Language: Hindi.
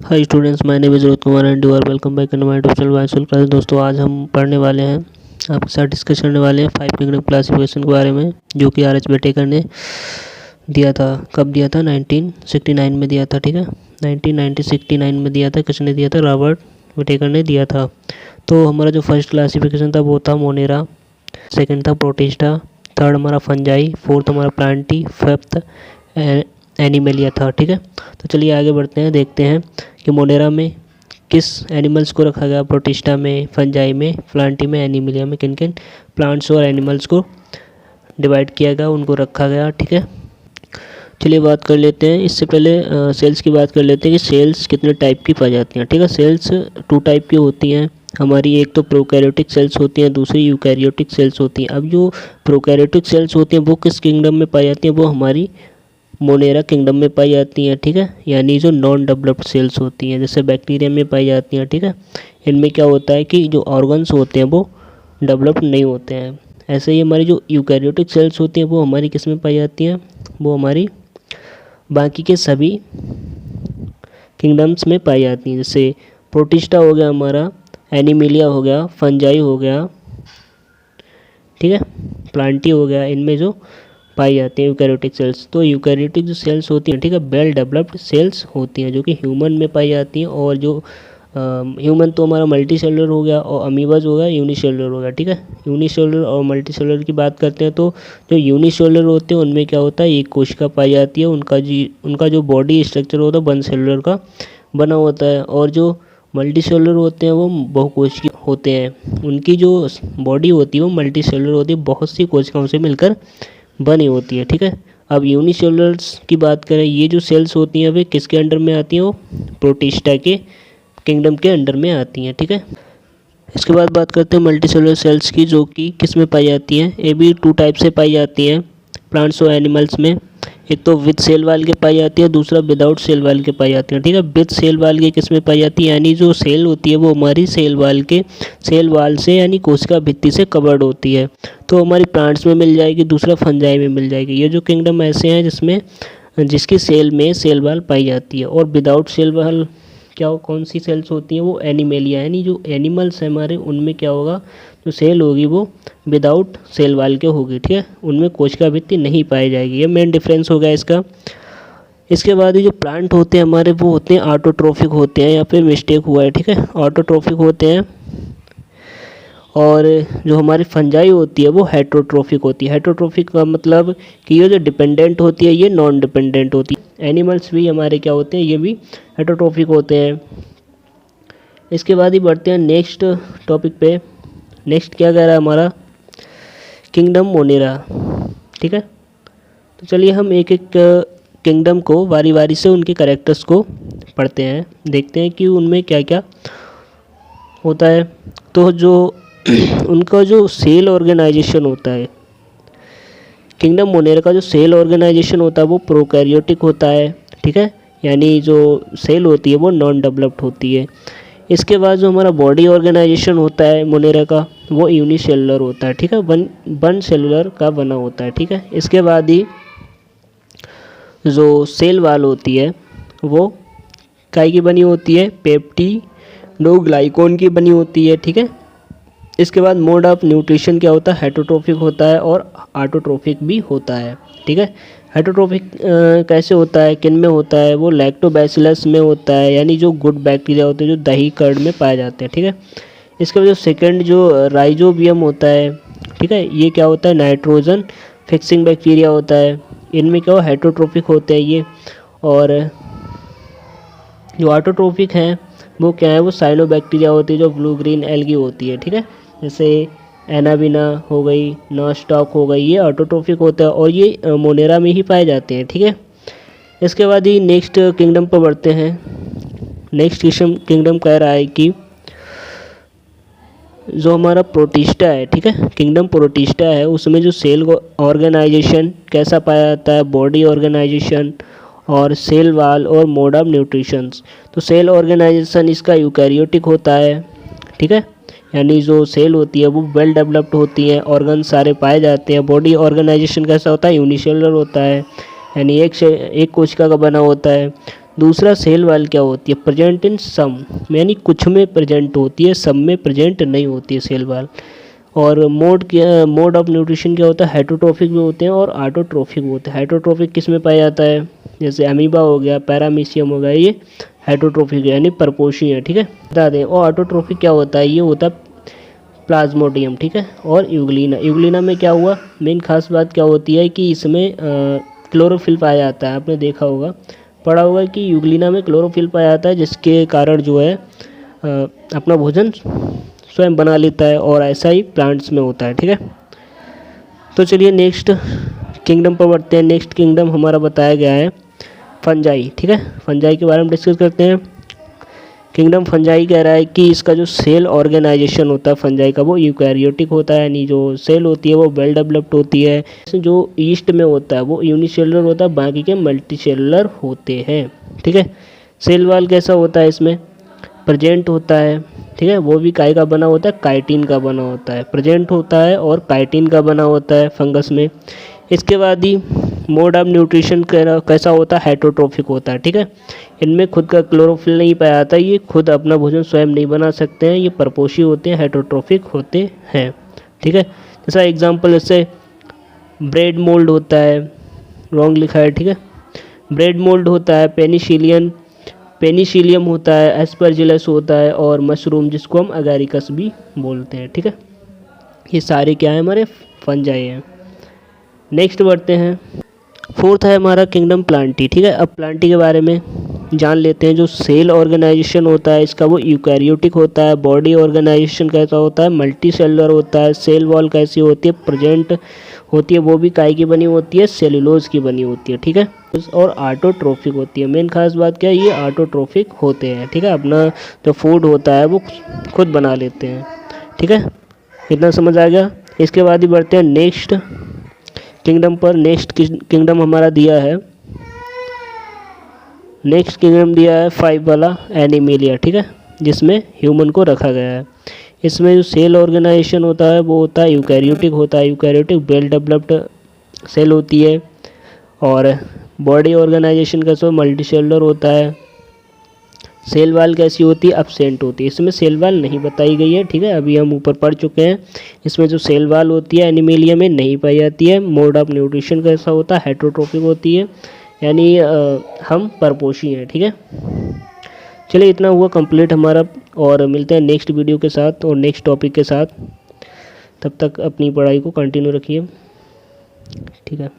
Hi students, my name is Rohit Kumar and you are welcome back in my YouTube channel वाइसुल क्लास। दोस्तों, आज हम पढ़ने वाले हैं, आपके साथ डिस्कस करने वाले हैं 5 किंगडम क्लासिफिकेशन के बारे में, जो कि आर एच बेटेकर ने दिया था। कब दिया था? 1969 में दिया था। ठीक है, 1969 में दिया था। किसने दिया था? रॉबर्ट बेटेकर ने दिया था। तो हमारा जो फर्स्ट क्लासिफिकेशन था वो था मोनेरा, सेकेंड था प्रोटिस्टा, थर्ड हमारा फंजाई, फोर्थ हमारा प्लांटी, फिफ्थ एनिमेलिया था। ठीक है, तो चलिए आगे बढ़ते हैं, देखते हैं कि मोनेरा में किस एनिमल्स को रखा गया, प्रोटिस्टा में, फंजाई में, प्लांटी में, एनिमेलिया में किन किन प्लांट्स और एनिमल्स को डिवाइड किया गया, उनको रखा गया। ठीक है, चलिए बात कर लेते हैं। इससे पहले सेल्स की बात कर लेते हैं कि सेल्स कितने टाइप की पाई जाती हैं। ठीक है, सेल्स 2 टाइप की होती हैं हमारी। एक तो प्रोकैरियोटिक सेल्स होती हैं, दूसरी यूकैरियोटिक सेल्स होती हैं। अब जो प्रोकैरियोटिक सेल्स होती हैं वो किस किंगडम में पाई जाती हैं? वो हमारी मोनेरा किंगडम में पाई जाती हैं। ठीक है, यानी जो नॉन डेवलप्ड सेल्स होती हैं, जैसे बैक्टीरिया में पाई जाती हैं। ठीक है, इनमें क्या होता है कि जो ऑर्गन्स होते हैं वो डेवलप्ड नहीं होते हैं। ऐसे ही हमारी जो यूकैरियोटिक सेल्स होती हैं वो हमारी किस में पाई जाती हैं? वो हमारी बाकी के सभी किंगडम्स में पाई जाती हैं। जैसे प्रोटिस्टा हो गया हमारा, एनिमेलिया हो गया, फंजाई हो गया, ठीक है, प्लांटी हो गया, इनमें जो पाई जाती हैं यूकैरियोटिक सेल्स। तो यूकैरियोटिक जो सेल्स होती हैं, ठीक है, वेल डेवलप्ड सेल्स होती हैं, जो कि ह्यूमन में पाई जाती हैं। और जो ह्यूमन तो हमारा मल्टी सेलुलर हो गया, और अमीबाज हो गया, यूनिसेलुलर हो गया। ठीक है, यूनिसेलुलर और मल्टी सेलुलर की बात करते हैं तो जो यूनिसेलुलर होते हैं उनमें क्या होता है, एक कोशिका पाई जाती है। उनका जो बॉडी स्ट्रक्चर होता है वन सेलुलर का बना होता है। और जो मल्टी सेलुलर होते हैं वो बहुकोशिकीय होते हैं, उनकी जो बॉडी होती है वो मल्टी सेलुलर होती है, बहुत सी कोशिकाओं से मिलकर बनी होती है। ठीक है, अब यूनिसेलुलर्स की बात करें, ये जो सेल्स होती हैं वे किसके अंडर में आती हैं? वो प्रोटिस्टा के किंगडम के अंडर में आती हैं। ठीक है, इसके बाद बात करते हैं मल्टी सेलुलर सेल्स की, जो कि किस में पाई जाती हैं? ये भी 2 टाइप से पाई जाती हैं प्लांट्स और एनिमल्स में। एक तो विद सेल वाल के पाई जाती है, दूसरा विदाउट सेल वाल के पाई जाती है। ठीक है, विद सेल वाल के किस में पाई जाती है? यानी जो सेल होती है वो हमारी सेल वाल से यानी कोशिका भित्ति से कवर्ड होती है। तो हमारी प्लांट्स में मिल जाएगी, दूसरा फंजाई में मिल जाएगी। ये जो किंगडम ऐसे हैं जिसकी सेल में सेल वाल पाई जाती है। और विदाउट सेल वाल कौन सी सेल्स होती हैं? वो एनिमेलिया, यानी जो एनिमल्स हैं हमारे, उनमें क्या होगा, जो सेल होगी वो विदाउट सेल वाल के होगी। ठीक है, उनमें कोशिका भित्ति नहीं पाई जाएगी। ये मेन डिफरेंस हो गया इसका। इसके बाद ये जो प्लांट होते हैं हमारे, वो होते हैं ऑटोट्रोफिक होते हैं, या फिर मिस्टेक हुआ है। ठीक है, ऑटोट्रोफिक होते हैं। और जो हमारी फंजाई होती है वो हेटरोट्रोफिक होती है। हेटरोट्रोफिक का मतलब कि ये जो डिपेंडेंट होती है ये नॉन डिपेंडेंट होती है। एनिमल्स भी हमारे क्या होते हैं? ये भी हेटरोट्रोफिक होते हैं। इसके बाद ही बढ़ते हैं नेक्स्ट टॉपिक पे। नेक्स्ट क्या कह रहा है हमारा? Kingdom Monera. ठीक है, तो चलिए हम एक एक किंगडम को वारी वारी से उनके कैरेक्टर्स को पढ़ते हैं, देखते हैं कि उनमें क्या क्या होता है। तो जो उनका जो सेल ऑर्गेनाइजेशन होता है, किंगडम मोनेरा का जो सेल ऑर्गेनाइजेशन होता है वो प्रोकैरियोटिक होता है। ठीक है, यानी जो सेल होती है वो नॉन डेवलप्ड होती है। इसके बाद जो हमारा बॉडी ऑर्गेनाइजेशन होता है मोनेरा का, वो यूनिसेलुलर होता है। ठीक है, वन सेलुलर का बना होता है। ठीक है, इसके बाद ही जो सेल वाल होती है वो काय की बनी होती है? पेप्टिडोग्लाइकॉन की बनी होती है। ठीक है, इसके बाद मोड ऑफ न्यूट्रिशन क्या होता है? हेटरोट्रोफिक होता है और ऑटोट्रोफिक भी होता है। ठीक है, हेटरोट्रोफिक कैसे होता है, किन में होता है? वो लैक्टोबैसिलस में होता है, यानी जो गुड बैक्टीरिया होते हैं जो दही कर्ड में पाए जाते हैं। ठीक है, इसके बाद जो सेकंड जो राइजोबियम होता है, ठीक है, ये क्या होता है? नाइट्रोजन फिक्सिंग बैक्टीरिया होता है। इनमें क्या हो? हेटरोट्रोफिक होते हैं ये। और जो ऑटोट्रोफिक हैं वो क्या है? वो साइनोबैक्टीरिया होती है, जो ब्लू ग्रीन एल्गी होती है। ठीक है, जैसे एनाबिना हो गई, नॉस्टॉक हो गई, ये ऑटोट्रोफिक होता है और ये मोनेरा में ही पाए जाते हैं। ठीक है, इसके बाद ही नेक्स्ट किंगडम पर बढ़ते हैं। नेक्स्ट किंगडम कह रहा है कि जो हमारा प्रोटिस्टा है, ठीक है, किंगडम प्रोटिस्टा है, उसमें जो सेल ऑर्गेनाइजेशन कैसा पाया जाता है? बॉडी ऑर्गेनाइजेशन और सेल वाल और मोड ऑफ न्यूट्रिशंस। तो सेल ऑर्गेनाइजेशन इसका यूकैरियोटिक होता है। ठीक है, यानी जो सेल होती है वो वेल डेवलप्ड होती है, ऑर्गन सारे पाए जाते हैं। बॉडी ऑर्गेनाइजेशन कैसा होता है? यूनिसेलुलर होता है, यानी एक कोशिका का बना होता है। दूसरा सेल वाल क्या होती है, प्रेजेंट इन सम, यानी कुछ में प्रेजेंट होती है, सब में प्रेजेंट नहीं होती है सेल वाल। और मोड ऑफ न्यूट्रिशन क्या होता है, हेटरोट्रोफिक भी होते हैं और ऑटोट्रोफिक भी होते हैं। हेटरोट्रोफिक किस में पाया जाता है, जैसे अमीबा हो गया, पैरामीशियम हो गया, ये हेटरोट्रोफिक है यानी परपोषी है, ठीक है, बता दें। और ऑटोट्रोफिक क्या होता है, ये होता है प्लाज्मोडियम, ठीक है। और यूग्लिना, यूग्लिना में क्या हुआ, मेन खास बात क्या होती है कि इसमें क्लोरोफिल पाया जाता है। आपने देखा होगा, पढ़ा होगा कि यूग्लिना में क्लोरोफिल पाया जाता है, जिसके कारण जो है अपना भोजन स्वयं बना लेता है, और ऐसा ही प्लांट्स में होता है, ठीक है। तो चलिए नेक्स्ट किंगडम पर बढ़ते हैं। नेक्स्ट किंगडम हमारा बताया गया है फंजाई, ठीक है। फंजाई के बारे में डिस्कस करते हैं। किंगडम फंजाई कह रहा है कि इसका जो सेल ऑर्गेनाइजेशन होता है फंजाई का, वो यूकैरियोटिक होता है, यानी जो सेल होती है वो वेल डेवलप्ड होती है। जो ईस्ट में होता है वो यूनिसेलुलर होता है, बाकी के मल्टीसेलुलर होते हैं, ठीक है। सेल वाल कैसा होता है, इसमें प्रेजेंट होता है, ठीक है, वो भी काय का बना होता है, काइटिन का बना होता है, प्रेजेंट होता है और काइटिन का बना होता है फंगस में। इसके बाद ही मोड ऑफ न्यूट्रिशन कैसा होता है, हेटरोट्रोफिक होता है, ठीक है। इनमें खुद का क्लोरोफिल नहीं पाया जाता, ये खुद अपना भोजन स्वयं नहीं बना सकते हैं, ये परपोषी होते हैं, हेटरोट्रोफिक होते हैं, ठीक है। जैसा एग्जांपल इससे ब्रेड मोल्ड होता है, रॉन्ग लिखा है, ठीक है, ब्रेड मोल्ड होता है, पेनिसिलियम होता है, एस्परजिलस होता है, और मशरूम जिसको हम अगैरिकस भी बोलते हैं, ठीक है। ये सारे क्या है, हमारे फंजाई हैं। नेक्स्ट बढ़ते हैं, फोर्थ है हमारा किंगडम प्लांटी, ठीक है। अब प्लांटी के बारे में जान लेते हैं। जो सेल ऑर्गेनाइजेशन होता है इसका, वो यूकैरियोटिक होता है। बॉडी ऑर्गेनाइजेशन कैसा होता है, मल्टी सेलुलर होता है। सेल वॉल कैसी होती है, प्रेजेंट होती है, वो भी काय की बनी होती है, सेलुलोज की बनी होती है, ठीक है। और ऑटोट्रोफिक होती है। मेन खास बात क्या है, ये ऑटोट्रोफिक होते हैं, ठीक है, अपना जो फूड होता है वो खुद बना लेते हैं, ठीक है। इतना समझ आ गया। इसके बाद ही बढ़ते हैं नेक्स्ट किंगडम पर। नेक्स्ट किंगडम हमारा दिया है, नेक्स्ट किंगडम दिया है 5 वाला, एनिमेलिया, ठीक है, जिसमें ह्यूमन को रखा गया है। इसमें जो सेल ऑर्गेनाइजेशन होता है वो होता है यूकैरियोटिक होता है। यूकैरियोटिक वेल डेवलप्ड सेल होती है। और बॉडी ऑर्गेनाइजेशन कैसा, मल्टीसेलुलर होता है। सेल वाल कैसी होती है, एब्सेंट होती है। इसमें सेल वाल नहीं बताई गई है, ठीक है, अभी हम ऊपर पढ़ चुके हैं। इसमें जो सेल वाल होती है एनिमेलिया में नहीं पाई जाती है। मोड ऑफ न्यूट्रिशन कैसा होता है, हेटरोट्रोफिक होती है, यानी हम परपोषी हैं, ठीक है। चलिए इतना हुआ कंप्लीट हमारा, और मिलते हैं नेक्स्ट वीडियो के साथ और नेक्स्ट टॉपिक के साथ। तब तक अपनी पढ़ाई को कंटिन्यू रखिए, ठीक है।